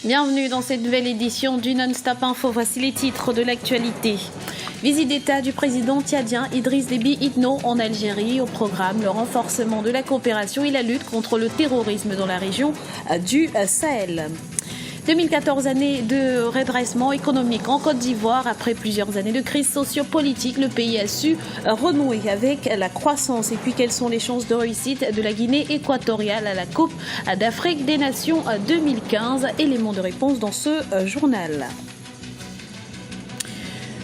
Bienvenue dans cette nouvelle édition du Non-Stop Info. Voici les titres de l'actualité. Visite d'État du président tchadien Idriss Déby Itno en Algérie. Au programme, le renforcement de la coopération et la lutte contre le terrorisme dans la région du Sahel. 2014, année de redressement économique en Côte d'Ivoire. Après plusieurs années de crise sociopolitique, le pays a su renouer avec la croissance. Et puis, quelles sont les chances de réussite de la Guinée équatoriale à la Coupe d'Afrique des Nations 2015? Éléments de réponse dans ce journal.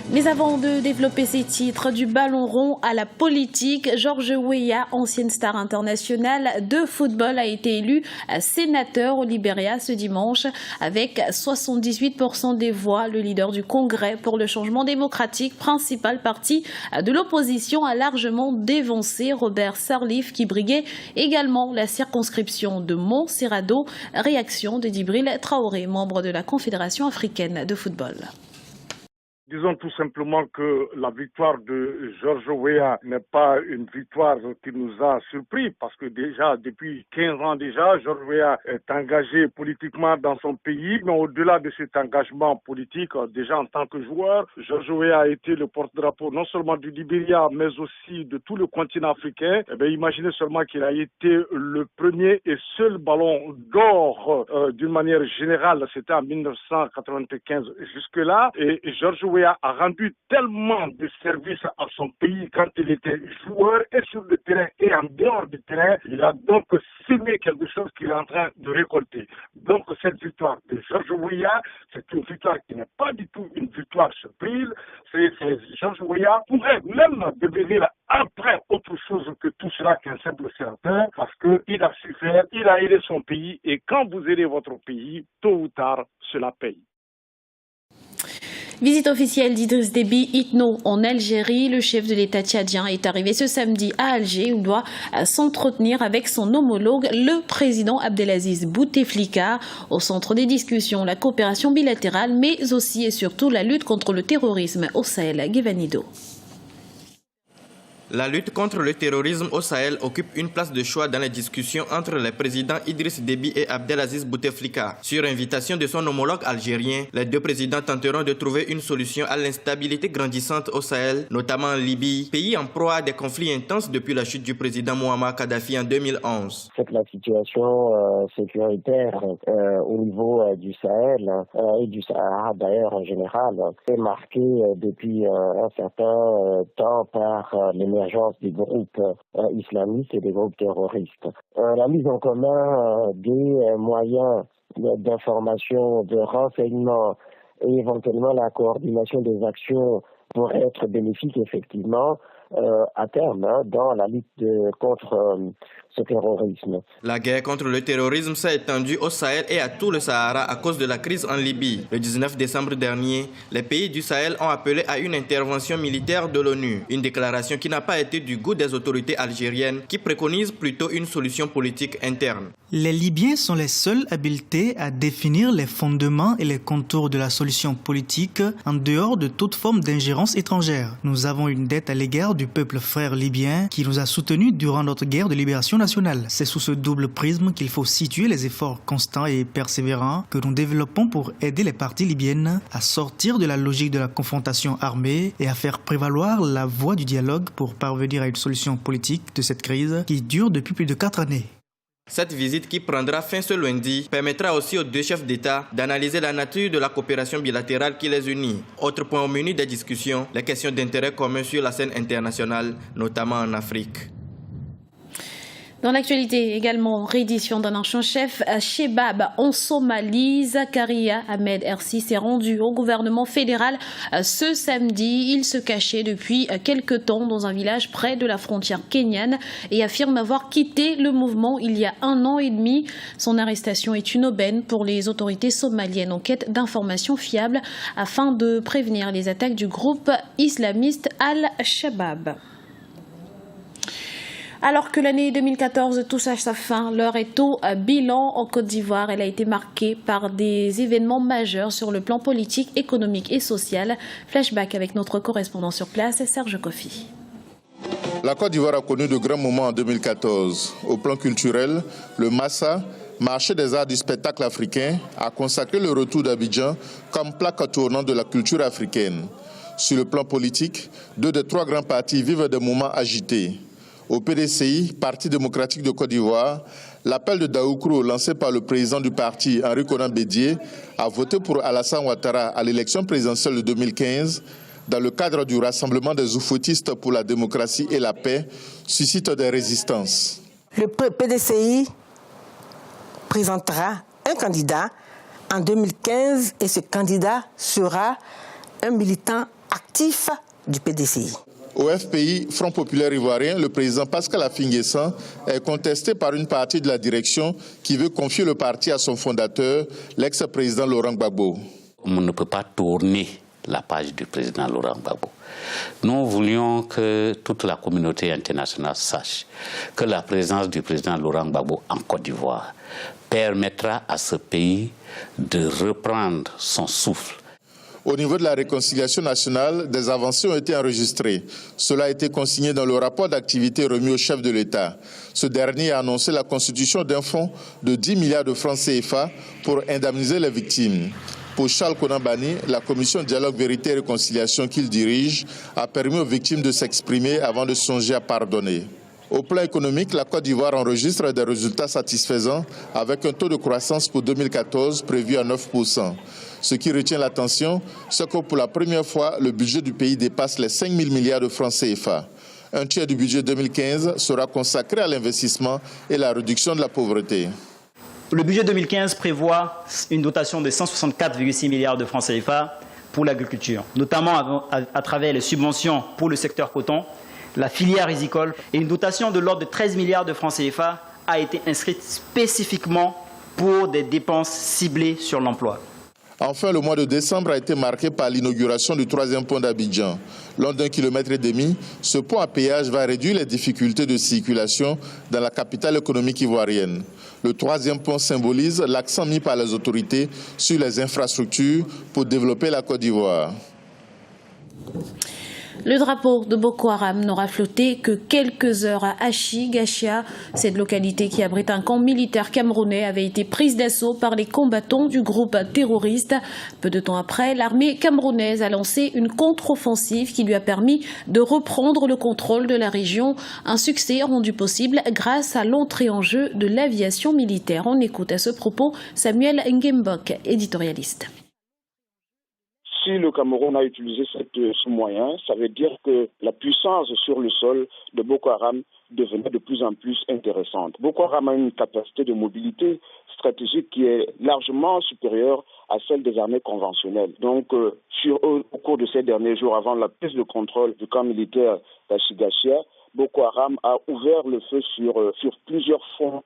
Mais avant de développer ces titres, du ballon rond à la politique, Georges Weah, ancienne star internationale de football, a été élu sénateur au Libéria ce dimanche. Avec 78% des voix, le leader du Congrès pour le changement démocratique, principal parti de l'opposition, a largement dévancé Robert Sirleaf, qui briguait également la circonscription de Montserrado. Réaction de Djibril Traoré, membre de la Confédération africaine de football. Disons tout simplement que la victoire de Georges Weah n'est pas une victoire qui nous a surpris parce que déjà, depuis 15 ans déjà, Georges Weah est engagé politiquement dans son pays. Mais au-delà de cet engagement politique, déjà en tant que joueur, Georges Weah a été le porte-drapeau non seulement du Libéria, mais aussi de tout le continent africain. Imaginez seulement qu'il a été le premier et seul ballon d'or d'une manière générale. C'était en 1995 jusque-là. Et Georges Weah a rendu tellement de services à son pays quand il était joueur et sur le terrain et en dehors du terrain. Il a donc semé quelque chose qu'il est en train de récolter. Donc cette victoire de Georges Weah, c'est une victoire qui n'est pas du tout une victoire surprise. Georges Weah pourrait même devenir après autre chose que tout cela qu'un simple sénateur parce qu'il a su faire, il a aidé son pays et quand vous aidez votre pays, tôt ou tard, cela paye. Visite officielle d'Idriss Déby Itno en Algérie. Le chef de l'État tchadien est arrivé ce samedi à Alger où il doit s'entretenir avec son homologue, le président Abdelaziz Bouteflika. Au centre des discussions, la coopération bilatérale, mais aussi et surtout la lutte contre le terrorisme au Sahel. Guevanido. La lutte contre le terrorisme au Sahel occupe une place de choix dans les discussions entre les présidents Idriss Déby et Abdelaziz Bouteflika. Sur invitation de son homologue algérien, les deux présidents tenteront de trouver une solution à l'instabilité grandissante au Sahel, notamment en Libye, pays en proie à des conflits intenses depuis la chute du président Mouammar Kadhafi en 2011. C'est que la situation sécuritaire au niveau du Sahel et du Sahara d'ailleurs en général est marquée depuis un certain temps par l'émergence des groupes islamistes et des groupes terroristes. La mise en commun des moyens d'information, de renseignement et éventuellement la coordination des actions pourrait être bénéfique effectivement à terme dans la lutte contre ce terrorisme. La guerre contre le terrorisme s'est étendue au Sahel et à tout le Sahara à cause de la crise en Libye. Le 19 décembre dernier, les pays du Sahel ont appelé à une intervention militaire de l'ONU. Une déclaration qui n'a pas été du goût des autorités algériennes qui préconisent plutôt une solution politique interne. Les Libyens sont les seuls habilités à définir les fondements et les contours de la solution politique en dehors de toute forme d'ingérence étrangère. Nous avons une dette à l'égard du peuple frère libyen qui nous a soutenus durant notre guerre de libération nationale. C'est sous ce double prisme qu'il faut situer les efforts constants et persévérants que nous développons pour aider les parties libyennes à sortir de la logique de la confrontation armée et à faire prévaloir la voie du dialogue pour parvenir à une solution politique de cette crise qui dure depuis plus de 4 années. Cette visite qui prendra fin ce lundi permettra aussi aux deux chefs d'État d'analyser la nature de la coopération bilatérale qui les unit. Autre point au menu des discussions, les questions d'intérêt commun sur la scène internationale, notamment en Afrique. Dans l'actualité également, reddition d'un ancien chef Shebab en Somalie. Zakaria Ahmed Hersi s'est rendu au gouvernement fédéral ce samedi. Il se cachait depuis quelque temps dans un village près de la frontière kenyane et affirme avoir quitté le mouvement il y a 1 an et demi. Son arrestation est une aubaine pour les autorités somaliennes en quête d'informations fiables afin de prévenir les attaques du groupe islamiste Al-Shabaab. Alors que l'année 2014 touche à sa fin, l'heure est au bilan en Côte d'Ivoire. Elle a été marquée par des événements majeurs sur le plan politique, économique et social. Flashback avec notre correspondant sur place, Serge Kofi. La Côte d'Ivoire a connu de grands moments en 2014. Au plan culturel, le Massa, Marché des arts du spectacle africain a consacré le retour d'Abidjan comme plaque tournante de la culture africaine. Sur le plan politique, 2 des 3 grands partis vivent des moments agités. Au PDCI, Parti démocratique de Côte d'Ivoire, l'appel de Daoukro lancé par le président du parti, Henri Konan Bédié, à voter pour Alassane Ouattara à l'élection présidentielle de 2015, dans le cadre du rassemblement des oufoutistes pour la démocratie et la paix, suscite des résistances. Le PDCI présentera un candidat en 2015 et ce candidat sera un militant actif du PDCI. Au FPI, Front populaire ivoirien, le président Pascal Affi-N'Guessan est contesté par une partie de la direction qui veut confier le parti à son fondateur, l'ex-président Laurent Gbagbo. On ne peut pas tourner la page du président Laurent Gbagbo. Nous voulions que toute la communauté internationale sache que la présence du président Laurent Gbagbo en Côte d'Ivoire permettra à ce pays de reprendre son souffle. Au niveau de la réconciliation nationale, des avancées ont été enregistrées. Cela a été consigné dans le rapport d'activité remis au chef de l'État. Ce dernier a annoncé la constitution d'un fonds de 10 milliards de francs CFA pour indemniser les victimes. Pour Charles Konan Banny, la commission Dialogue, Vérité et Réconciliation qu'il dirige a permis aux victimes de s'exprimer avant de songer à pardonner. Au plan économique, la Côte d'Ivoire enregistre des résultats satisfaisants avec un taux de croissance pour 2014 prévu à 9%. Ce qui retient l'attention, c'est que pour la première fois, le budget du pays dépasse les 5 000 milliards de francs CFA. Un tiers du budget 2015 sera consacré à l'investissement et la réduction de la pauvreté. Le budget 2015 prévoit une dotation de 164,6 milliards de francs CFA pour l'agriculture, notamment à travers les subventions pour le secteur coton, la filière rizicole, et une dotation de l'ordre de 13 milliards de francs CFA a été inscrite spécifiquement pour des dépenses ciblées sur l'emploi. Enfin, le mois de décembre a été marqué par l'inauguration du 3e pont d'Abidjan. Long d'1,5 km, ce pont à péage va réduire les difficultés de circulation dans la capitale économique ivoirienne. Le 3e pont symbolise l'accent mis par les autorités sur les infrastructures pour développer la Côte d'Ivoire. Le drapeau de Boko Haram n'aura flotté que quelques heures à Achi, Gachia. Cette localité qui abrite un camp militaire camerounais avait été prise d'assaut par les combattants du groupe terroriste. Peu de temps après, l'armée camerounaise a lancé une contre-offensive qui lui a permis de reprendre le contrôle de la région. Un succès rendu possible grâce à l'entrée en jeu de l'aviation militaire. On écoute à ce propos Samuel Ngembok, éditorialiste. Si le Cameroun a utilisé ce moyen, ça veut dire que la puissance sur le sol de Boko Haram devenait de plus en plus intéressante. Boko Haram a une capacité de mobilité stratégique qui est largement supérieure à celle des armées conventionnelles. Donc, au cours de ces derniers jours, avant la prise de contrôle du camp militaire d'Achigachia, Boko Haram a ouvert le feu sur plusieurs fronts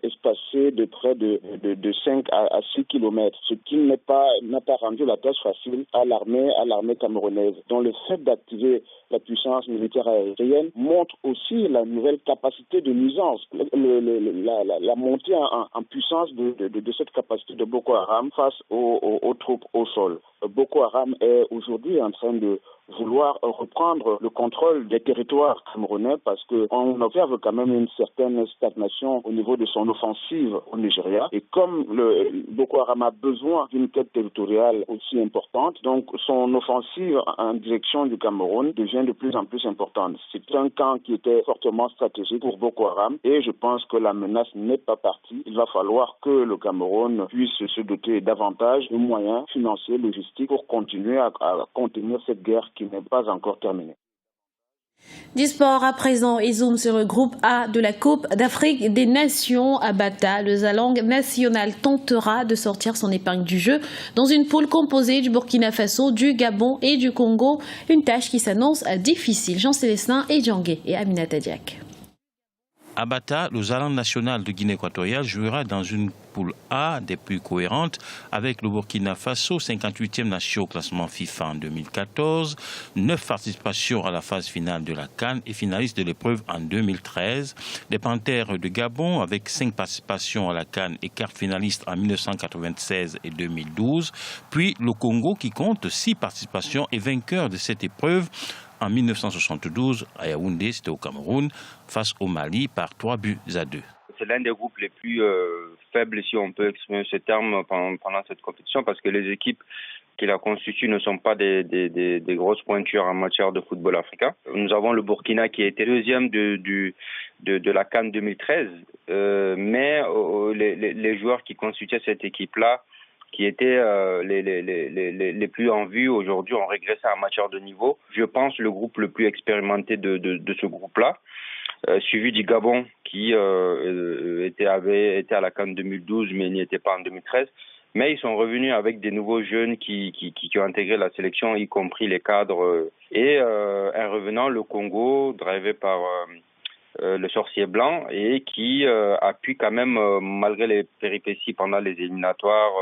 espacé de près de 5 à 6 kilomètres, ce qui n'a pas rendu la tâche facile à l'armée camerounaise. Donc le fait d'activer la puissance militaire aérienne montre aussi la nouvelle capacité de nuisance, la montée en puissance de cette capacité de Boko Haram face aux troupes au sol. Boko Haram est aujourd'hui en train de vouloir reprendre le contrôle des territoires camerounais parce qu'on observe quand même une certaine stagnation au niveau de son offensive au Nigeria. Et comme Boko Haram a besoin d'une quête territoriale aussi importante, donc son offensive en direction du Cameroun devient de plus en plus importante. C'est un camp qui était fortement stratégique pour Boko Haram et je pense que la menace n'est pas partie. Il va falloir que le Cameroun puisse se doter davantage de moyens financiers, logistiques pour continuer à contenir cette guerre qui n'est pas encore terminée. Du sport à présent et zoom sur le groupe A de la Coupe d'Afrique des Nations à Bata. Le Zalang national tentera de sortir son épingle du jeu dans une poule composée du Burkina Faso, du Gabon et du Congo. Une tâche qui s'annonce difficile. Jean-Célestin et Djangué et Aminata Diak. À Bata, le Zalang national de Guinée équatoriale jouera dans une poule A des plus cohérentes avec le Burkina Faso, 58e nation au classement FIFA en 2014, 9 participations à la phase finale de la CAN et finaliste de l'épreuve en 2013. Les Panthères de Gabon avec 5 participations à la CAN et quart finaliste en 1996 et 2012. Puis le Congo qui compte 6 participations et vainqueur de cette épreuve en 1972 à Yaoundé, c'était au Cameroun, face au Mali par 3-2. c'est l'un des groupes les plus faibles, si on peut exprimer ce terme, pendant cette compétition, parce que les équipes qui la constituent ne sont pas des grosses pointures en matière de football africain. Nous avons le Burkina qui a été deuxième de la CAN 2013, mais les joueurs qui constituaient cette équipe-là, qui étaient les plus en vue aujourd'hui, ont régressé en matière de niveau. Je pense le groupe le plus expérimenté de ce groupe-là, suivi du Gabon qui avait été à la CAN 2012 mais n'y était pas en 2013. Mais ils sont revenus avec des nouveaux jeunes qui ont intégré la sélection, y compris les cadres. Et un revenant, le Congo, drivé par le sorcier blanc, et qui a pu quand même, malgré les péripéties pendant les éliminatoires,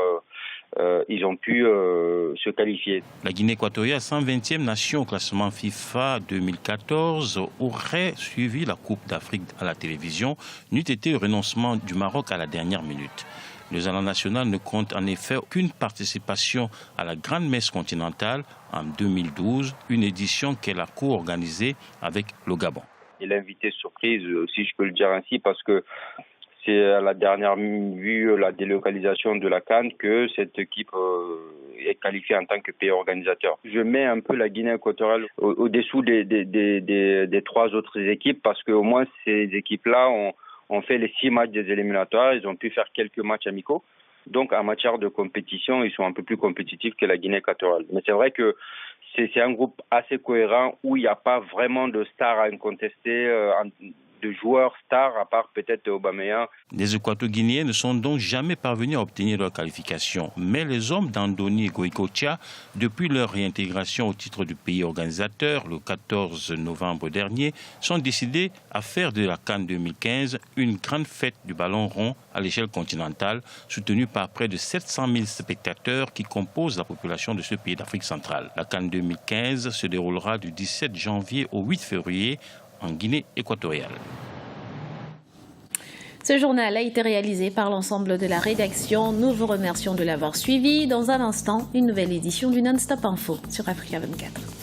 ils ont pu se qualifier. La Guinée équatoriale, 120e nation au classement FIFA 2014, aurait suivi la Coupe d'Afrique à la télévision, n'eût été le renoncement du Maroc à la dernière minute. Les Alliances nationales ne comptent en effet aucune participation à la Grande Messe continentale en 2012, une édition qu'elle a co-organisée avec le Gabon. Et l'invité surprise, si je peux le dire ainsi, parce que c'est à la dernière vue, la délocalisation de la CAN, que cette équipe est qualifiée en tant que pays organisateur. Je mets un peu la Guinée équatoriale au-dessous des trois autres équipes, parce qu'au moins ces équipes-là ont fait les 6 matchs des éliminatoires, ils ont pu faire quelques matchs amicaux. Donc en matière de compétition, ils sont un peu plus compétitifs que la Guinée équatoriale. Mais c'est vrai que c'est un groupe assez cohérent où il n'y a pas vraiment de stars à incontester, de joueurs stars, à part peut-être Aubameyang. Les Équato-Guinéens ne sont donc jamais parvenus à obtenir leur qualification. Mais les hommes d'Andoni Goïcochea, depuis leur réintégration au titre du pays organisateur le 14 novembre dernier, sont décidés à faire de la CAN 2015 une grande fête du ballon rond à l'échelle continentale, soutenue par près de 700 000 spectateurs qui composent la population de ce pays d'Afrique centrale. La CAN 2015 se déroulera du 17 janvier au 8 février en Guinée équatoriale. Ce journal a été réalisé par l'ensemble de la rédaction. Nous vous remercions de l'avoir suivi. Dans un instant, une nouvelle édition du Non-Stop Info sur Africa 24.